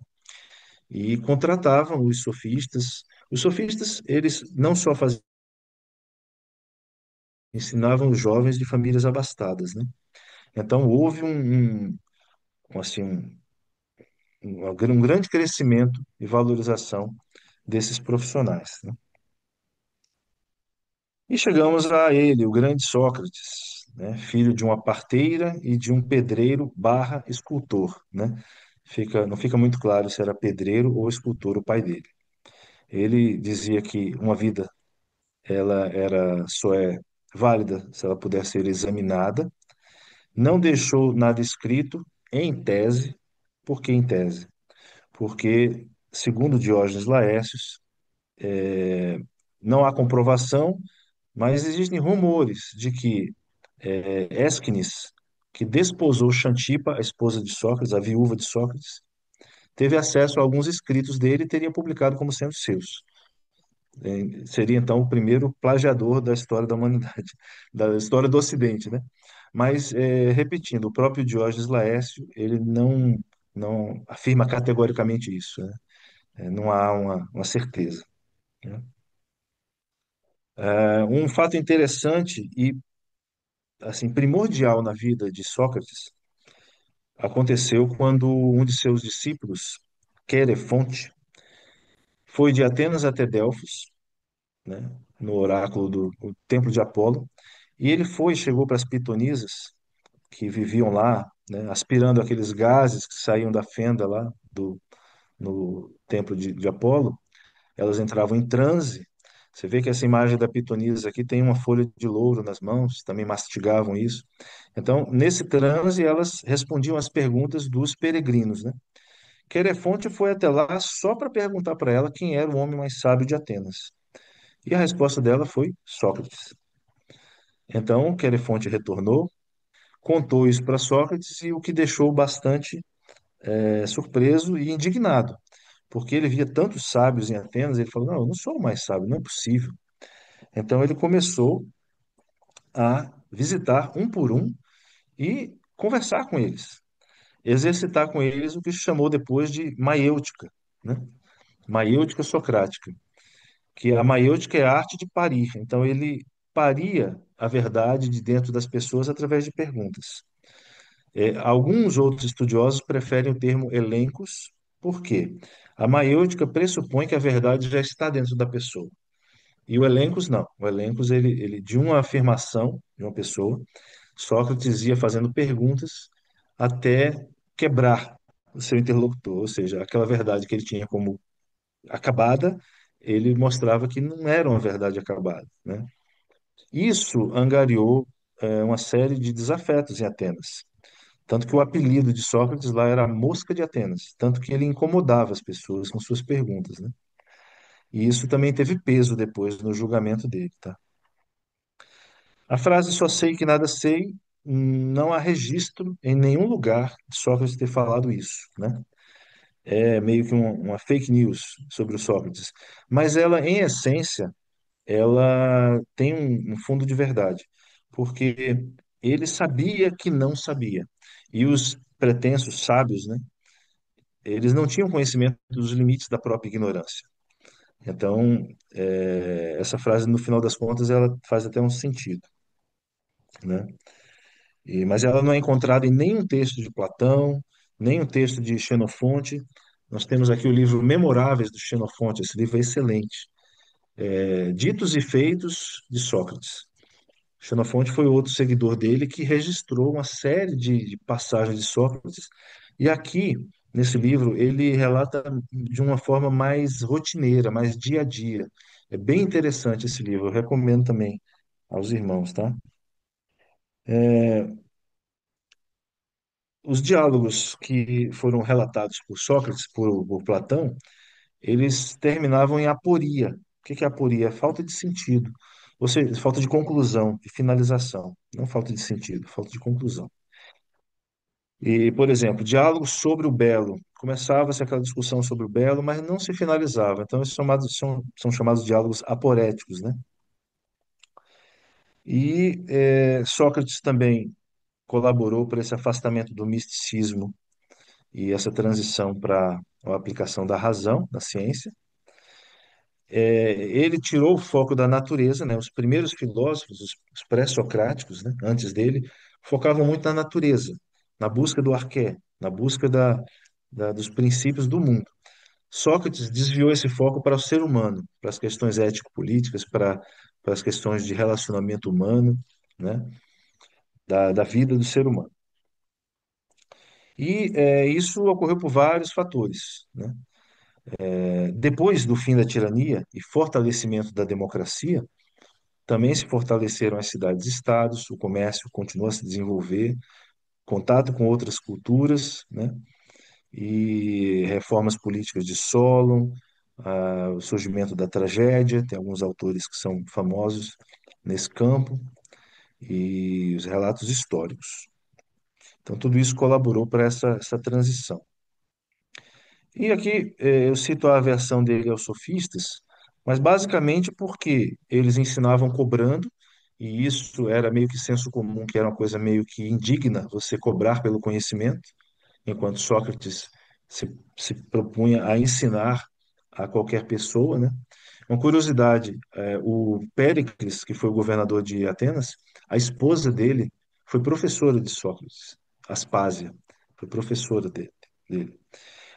E contratavam os sofistas. Os sofistas, eles não só faziam, ensinavam os jovens de famílias abastadas, né? Então houve assim, um grande crescimento e valorização desses profissionais, né? E chegamos a ele, o grande Sócrates, né? Filho de uma parteira e de um pedreiro barra escultor, né? Não fica muito claro se era pedreiro ou escultor o pai dele. Ele dizia que uma vida só é válida se ela puder ser examinada. Não deixou nada escrito em tese. Por que em tese? Porque, segundo Diógenes Laércios, não há comprovação, mas existem rumores de que Ésquines que desposou Xantipa, a esposa de Sócrates, a viúva de Sócrates, teve acesso a alguns escritos dele e teria publicado como sendo seus. Seria então o primeiro plagiador da história da humanidade, da história do Ocidente, né? Mas, repetindo, o próprio Diógenes Laércio, ele não afirma categoricamente isso, né? Não há uma certeza, né? Um fato interessante e assim primordial na vida de Sócrates aconteceu quando um de seus discípulos, Querefonte, foi de Atenas até Delfos, né, no oráculo do templo de Apolo, e ele chegou para as pitonisas que viviam lá, né, aspirando aqueles gases que saíam da fenda lá no templo de Apolo. Elas entravam em transe. Você vê que essa imagem da pitonisa aqui tem uma folha de louro nas mãos, também mastigavam isso. Então, nesse transe, elas respondiam às perguntas dos peregrinos, né? Querefonte foi até lá só para perguntar para ela quem era o homem mais sábio de Atenas. E a resposta dela foi Sócrates. Então, Querefonte retornou, contou isso para Sócrates e o que deixou bastante surpreso e indignado, porque ele via tantos sábios em Atenas, ele falou: Não, eu não sou o mais sábio, não é possível. Então, ele começou a visitar um por um e conversar com eles, exercitar com eles o que se chamou depois de maiêutica, né? Maiêutica socrática, que a maiêutica é a arte de parir. Então, ele paria a verdade de dentro das pessoas através de perguntas. Alguns outros estudiosos preferem o termo elencos, por quê? A maiêutica pressupõe que a verdade já está dentro da pessoa. E o elencos não. O elencos, ele de uma afirmação de uma pessoa, Sócrates ia fazendo perguntas até quebrar o seu interlocutor, ou seja, aquela verdade que ele tinha como acabada, ele mostrava que não era uma verdade acabada, né? Isso angariou uma série de desafetos em Atenas. Tanto que o apelido de Sócrates lá era a Mosca de Atenas, tanto que ele incomodava as pessoas com suas perguntas, né? E isso também teve peso depois no julgamento dele, tá? A frase só sei que nada sei, não há registro em nenhum lugar de Sócrates ter falado isso, né? É meio que uma fake news sobre o Sócrates. Mas ela, em essência, ela tem um fundo de verdade, porque ele sabia que não sabia. E os pretensos sábios, né? Eles não tinham conhecimento dos limites da própria ignorância. Então, essa frase, no final das contas, ela faz até um sentido, né? Mas ela não é encontrada em nenhum texto de Platão, nenhum texto de Xenofonte. Nós temos aqui o livro Memoráveis do Xenofonte, esse livro é excelente. Ditos e Feitos de Sócrates. Xenofonte foi outro seguidor dele que registrou uma série de passagens de Sócrates. E aqui, nesse livro, ele relata de uma forma mais rotineira, mais dia a dia. É bem interessante esse livro, eu recomendo também aos irmãos, tá? Os diálogos que foram relatados por Sócrates, por Platão, eles terminavam em aporia. O que é aporia? É falta de sentido. Ou seja, falta de conclusão, de finalização. Não falta de sentido, falta de conclusão. E, por exemplo, diálogos sobre o belo. Começava-se aquela discussão sobre o belo, mas não se finalizava. Então, esses são chamados diálogos aporéticos, né? E Sócrates também colaborou para esse afastamento do misticismo e essa transição para a aplicação da razão na ciência. Ele tirou o foco da natureza, né? Os primeiros filósofos, os pré-socráticos, né? Antes dele, focavam muito na natureza, na busca do arqué, na busca dos princípios do mundo. Sócrates desviou esse foco para o ser humano, para as questões ético-políticas, para as questões de relacionamento humano, né? Da vida do ser humano. E isso ocorreu por vários fatores, né? Depois do fim da tirania e fortalecimento da democracia, também se fortaleceram as cidades-estados, o comércio continuou a se desenvolver, contato com outras culturas, né? E reformas políticas de Solon, o surgimento da tragédia, tem alguns autores que são famosos nesse campo, e os relatos históricos. Então, tudo isso colaborou para essa transição. E aqui eu cito a versão dele aos sofistas, mas basicamente porque eles ensinavam cobrando, e isso era meio que senso comum, que era uma coisa meio que indigna você cobrar pelo conhecimento, enquanto Sócrates se propunha a ensinar a qualquer pessoa, né? Uma curiosidade, o Péricles, que foi o governador de Atenas, a esposa dele foi professora de Sócrates, Aspásia, foi professora dele.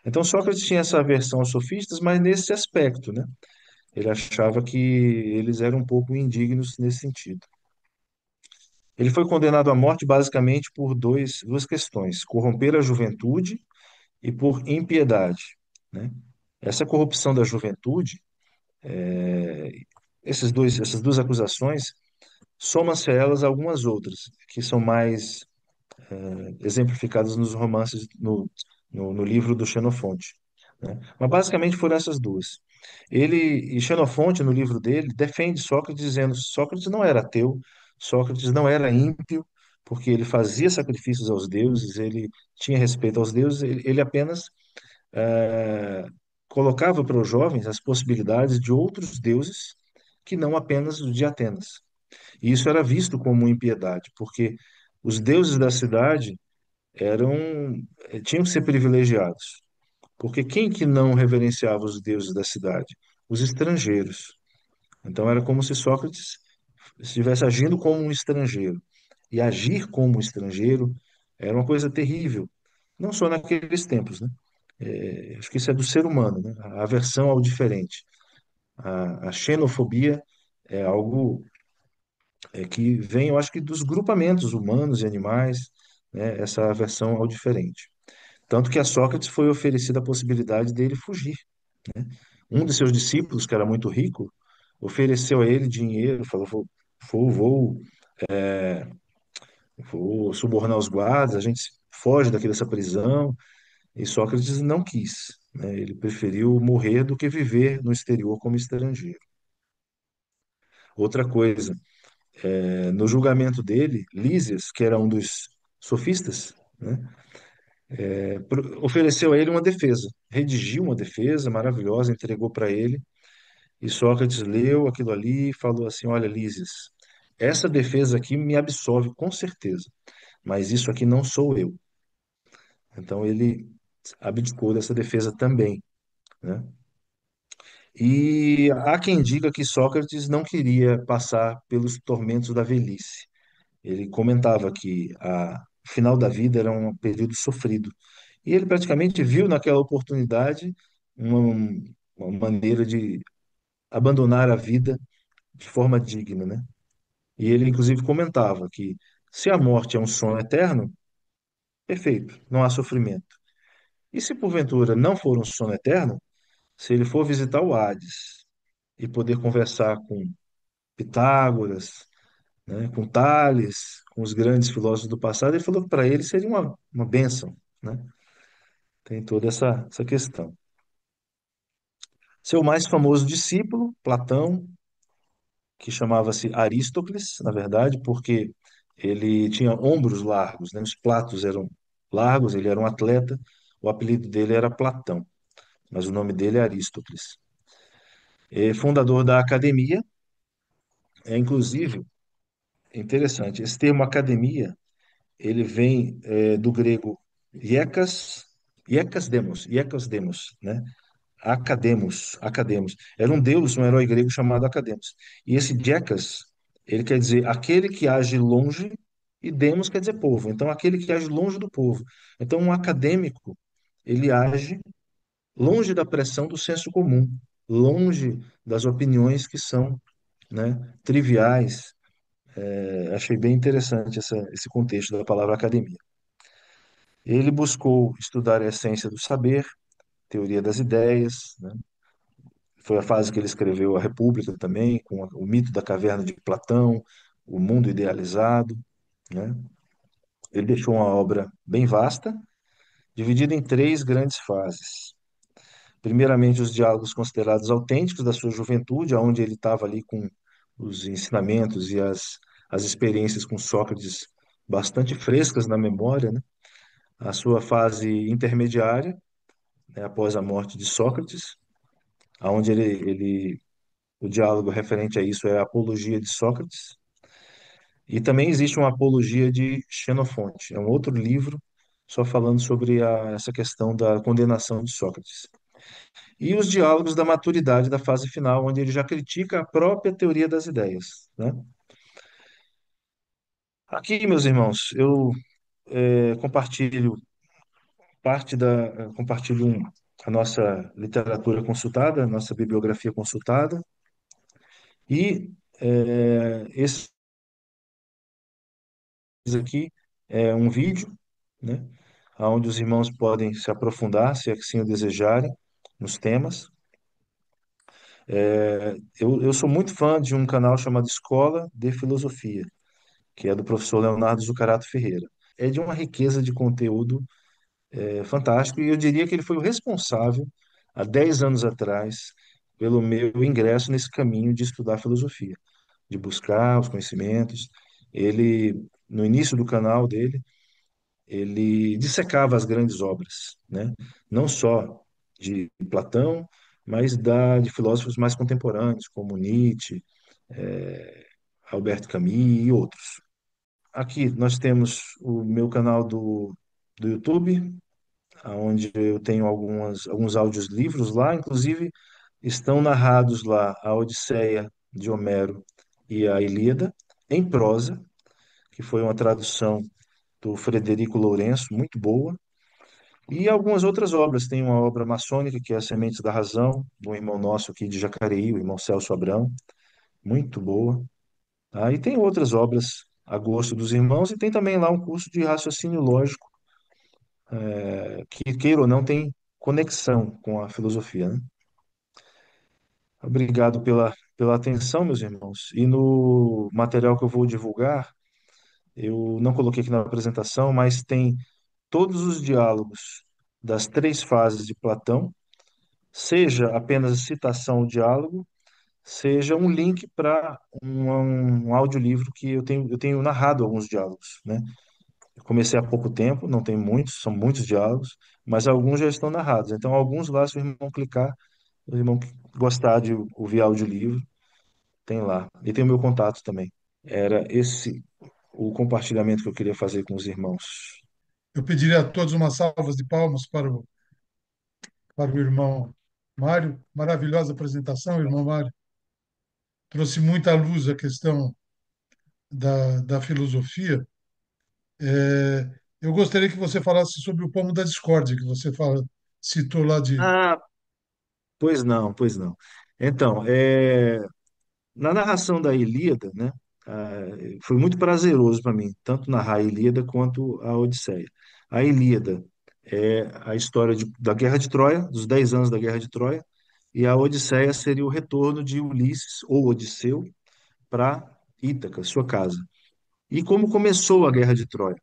Então Sócrates tinha essa aversão aos sofistas, mas nesse aspecto, né? Ele achava que eles eram um pouco indignos nesse sentido. Ele foi condenado à morte basicamente por duas questões: corromper a juventude e por impiedade, né? Essa corrupção da juventude, essas duas acusações, soma-se a elas algumas outras, que são mais exemplificadas nos romances, no livro do Xenofonte, né? Mas basicamente foram essas duas. E Xenofonte, no livro dele, defende Sócrates, dizendo que Sócrates não era ateu, Sócrates não era ímpio, porque ele fazia sacrifícios aos deuses, ele tinha respeito aos deuses, ele apenas eh, colocava para os jovens as possibilidades de outros deuses que não apenas os de Atenas. E isso era visto como impiedade, porque os deuses da cidade eram tinham que ser privilegiados. Porque quem que não reverenciava os deuses da cidade? Os estrangeiros. Então era como se Sócrates estivesse agindo como um estrangeiro. E agir como um estrangeiro era uma coisa terrível, não só naqueles tempos, né? Acho que isso é do ser humano, né? A aversão ao diferente. A xenofobia é algo que vem, eu acho que dos grupamentos humanos e animais, né? Essa aversão ao diferente. Tanto que a Sócrates foi oferecida a possibilidade dele fugir. Um de seus discípulos, que era muito rico, ofereceu a ele dinheiro, falou: vou, vou, vou subornar os guardas, a gente foge daqui dessa prisão. E Sócrates não quis, né? Ele preferiu morrer do que viver no exterior como estrangeiro. Outra coisa, no julgamento dele, Lísias, que era um dos sofistas, né, ofereceu a ele uma defesa, redigiu uma defesa maravilhosa, entregou para ele. E Sócrates leu aquilo ali e falou assim: Olha, Lísias, essa defesa aqui me absolve com certeza, mas isso aqui não sou eu. Então ele abdicou dessa defesa também, né? E há quem diga que Sócrates não queria passar pelos tormentos da velhice. Ele comentava que o final da vida era um período sofrido. E ele praticamente viu naquela oportunidade uma, uma maneira de abandonar a vida de forma digna, né? E ele, inclusive, comentava que se a morte é um sonho eterno, perfeito, não há sofrimento. E se porventura não for um sono eterno, se ele for visitar o Hades e poder conversar com Pitágoras, né, com Tales, com os grandes filósofos do passado, ele falou que para ele seria uma bênção, né? Tem toda essa questão. Seu mais famoso discípulo, Platão, que chamava-se Aristócles, na verdade, porque ele tinha ombros largos, né? Os platos eram largos, ele era um atleta, o apelido dele era Platão, mas o nome dele é Aristócles. É fundador da academia, inclusive, é interessante, esse termo academia, ele vem do grego iekos demos, né? Academos. Era um deus, um herói grego chamado Academos. E esse Diekas, ele quer dizer aquele que age longe, e demos quer dizer povo. Então, aquele que age longe do povo. Então, um acadêmico, ele age longe da pressão do senso comum, longe das opiniões que são, né, triviais. Achei bem interessante esse contexto da palavra academia. Ele buscou estudar a essência do saber, teoria das ideias, né? Foi a fase que ele escreveu A República também, com o mito da caverna de Platão, o mundo idealizado, né? Ele deixou uma obra bem vasta, dividida em três grandes fases. Primeiramente, os diálogos considerados autênticos da sua juventude, onde ele estava ali com os ensinamentos e as experiências com Sócrates bastante frescas na memória, né? a sua fase intermediária, né, após a morte de Sócrates, onde o diálogo referente a isso é a Apologia de Sócrates, e também existe uma Apologia de Xenofonte, é um outro livro só falando sobre essa questão da condenação de Sócrates. E os diálogos da maturidade da fase final, onde ele já critica a própria teoria das ideias, né? Aqui, meus irmãos, eu compartilho compartilho a nossa literatura consultada, a nossa bibliografia consultada, e esse aqui é um vídeo, né, onde os irmãos podem se aprofundar, se assim o desejarem, nos temas. Eu sou muito fã de um canal chamado Escola de Filosofia, que é do professor Leonardo Zucarato Ferreira. É de uma riqueza de conteúdo fantástico, e eu diria que ele foi o responsável, há 10 anos atrás, pelo meu ingresso nesse caminho de estudar filosofia, de buscar os conhecimentos. Ele, no início do canal dele, ele dissecava as grandes obras, né? Não só de Platão, mas de filósofos mais contemporâneos, como Nietzsche, Albert Camus e outros. Aqui nós temos o meu canal do YouTube, onde eu tenho alguns áudios livros lá, inclusive estão narrados lá a Odisseia de Homero e a Ilíada, em prosa, que foi uma tradução do Frederico Lourenço, muito boa, e algumas outras obras. Tem uma obra maçônica, que é As Sementes da Razão, de um irmão nosso aqui de Jacareí, o irmão Celso Abrão, muito boa. Tá? E tem outras obras a gosto dos irmãos, e tem também lá um curso de raciocínio lógico, que, queira ou não, tem conexão com a filosofia, né? Obrigado pela atenção, meus irmãos. E no material que eu vou divulgar, eu não coloquei aqui na apresentação, mas tem todos os diálogos das três fases de Platão, seja apenas citação ao diálogo, seja um link para um audiolivro que eu tenho narrado alguns diálogos, né? Eu comecei há pouco tempo, não tem muitos, são muitos diálogos, mas alguns já estão narrados. Então, alguns lá, se o irmão clicar, o irmão que gostar de ouvir audiolivro, tem lá. E tem o meu contato também. Era esse o compartilhamento que eu queria fazer com os irmãos. Eu pediria a todos umas salvas de palmas para o irmão Mário. Maravilhosa apresentação, irmão Mário. Trouxe muita luz a questão da filosofia. Eu gostaria que você falasse sobre o pomo da discórdia, que você citou lá de. Ah, pois não, pois não. Então, na narração da Ilíada, né, foi muito prazeroso para mim, tanto narrar a Ilíada quanto a Odisseia. A Ilíada é a história da Guerra de Troia, dos 10 anos da Guerra de Troia, e a Odisseia seria o retorno de Ulisses, ou Odisseu, para Ítaca, sua casa. E como começou a Guerra de Troia?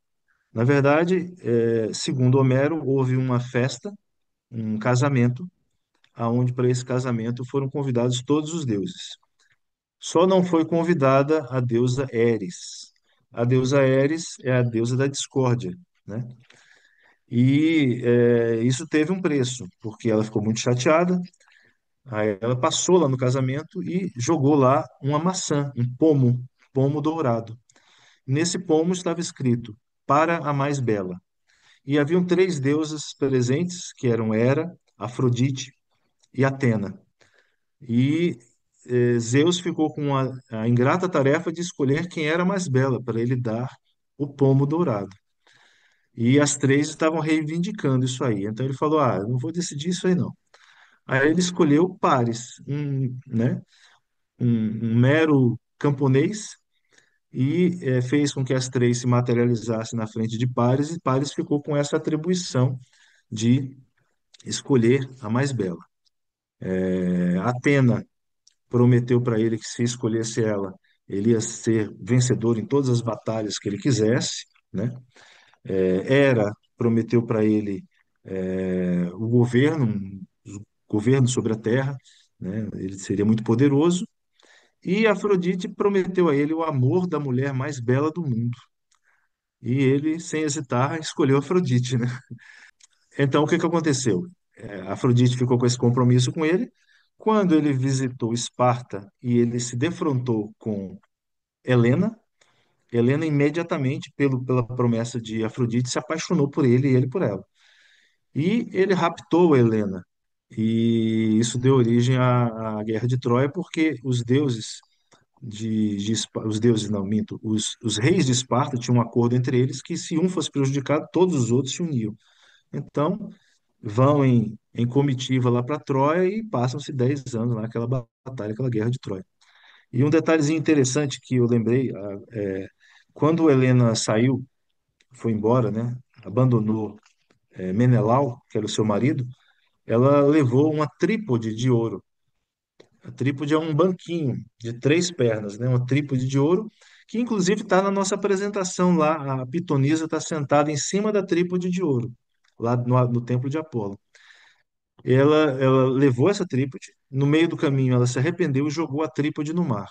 Na verdade, segundo Homero, houve uma festa, um casamento, aonde para esse casamento foram convidados todos os deuses. Só não foi convidada a deusa Eris. A deusa Eris é a deusa da discórdia, né? E isso teve um preço, porque ela ficou muito chateada. Aí ela passou lá no casamento e jogou lá uma maçã, um pomo dourado. Nesse pomo estava escrito: para a mais bela. E haviam três deusas presentes, que eram Hera, Afrodite e Atena. E Zeus ficou com a ingrata tarefa de escolher quem era a mais bela para ele dar o pomo dourado. E as três estavam reivindicando isso aí. Então ele falou: Ah, eu não vou decidir isso aí não. Aí ele escolheu Paris, né, um mero camponês, e fez com que as três se materializassem na frente de Paris, e Paris ficou com essa atribuição de escolher a mais bela. Atena prometeu para ele que se escolhesse ela, ele ia ser vencedor em todas as batalhas que ele quisesse, né? Hera prometeu para ele o governo sobre a terra, né? Ele seria muito poderoso. E Afrodite prometeu a ele o amor da mulher mais bela do mundo. E ele, sem hesitar, escolheu Afrodite, né? Então, o que que aconteceu? Afrodite ficou com esse compromisso com ele. Quando ele visitou Esparta e ele se defrontou com Helena, Helena imediatamente, pela promessa de Afrodite, se apaixonou por ele e ele por ela. E ele raptou Helena. E isso deu origem à Guerra de Troia, porque os deuses os deuses, não, minto, os reis de Esparta tinham um acordo entre eles que se um fosse prejudicado, todos os outros se uniam. Então, vão em comitiva lá para Troia e passam-se 10 anos lá naquela batalha, aquela guerra de Troia. E um detalhezinho interessante que eu lembrei, quando Helena saiu, foi embora, né, abandonou Menelau, que era o seu marido, ela levou uma trípode de ouro. A trípode é um banquinho de 3 pernas, né, uma trípode de ouro, que inclusive está na nossa apresentação lá. A pitonisa está sentada em cima da trípode de ouro, lá no templo de Apolo. Ela levou essa trípode, no meio do caminho ela se arrependeu e jogou a trípode no mar.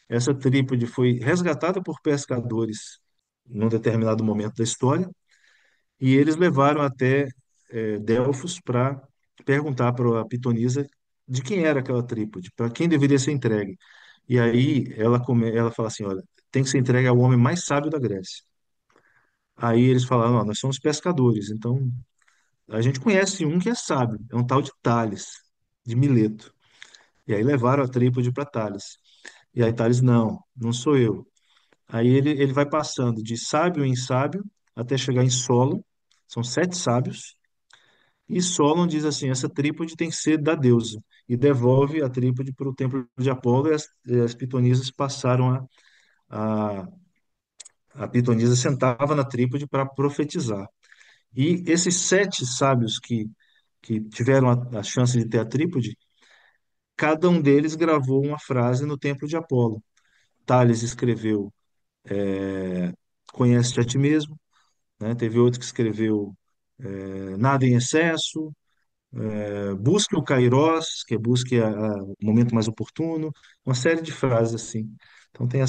Essa trípode foi resgatada por pescadores num determinado momento da história e eles levaram até Delfos para perguntar para a pitonisa de quem era aquela trípode, para quem deveria ser entregue. E aí ela fala assim, olha, tem que ser entregue ao homem mais sábio da Grécia. Aí eles falaram, ó, nós somos pescadores, então a gente conhece um que é sábio, é um tal de Tales, de Mileto. E aí levaram a trípode para Tales. E aí Tales, não, não sou eu. Aí ele vai passando de sábio em sábio até chegar em Solon. São 7 sábios. E Solon diz assim: essa trípode tem que ser da deusa. E devolve a trípode para o templo de Apolo. E as pitonisas passaram a. A pitonisa sentava na trípode para profetizar. E esses 7 sábios que tiveram a chance de ter a trípode, cada um deles gravou uma frase no templo de Apolo. Tales escreveu Conhece-te a ti mesmo, né? Teve outro que escreveu Nada em excesso, busque o Kairós, que é busque o momento mais oportuno, uma série de frases assim. Então tem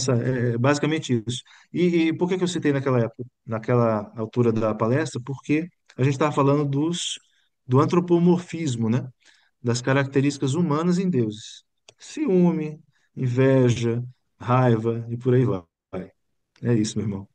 basicamente isso. E por que que eu citei naquela época, naquela altura da palestra? Porque a gente estava falando do antropomorfismo, né? Das características humanas em deuses. Ciúme, inveja, raiva e por aí vai. É isso, meu irmão.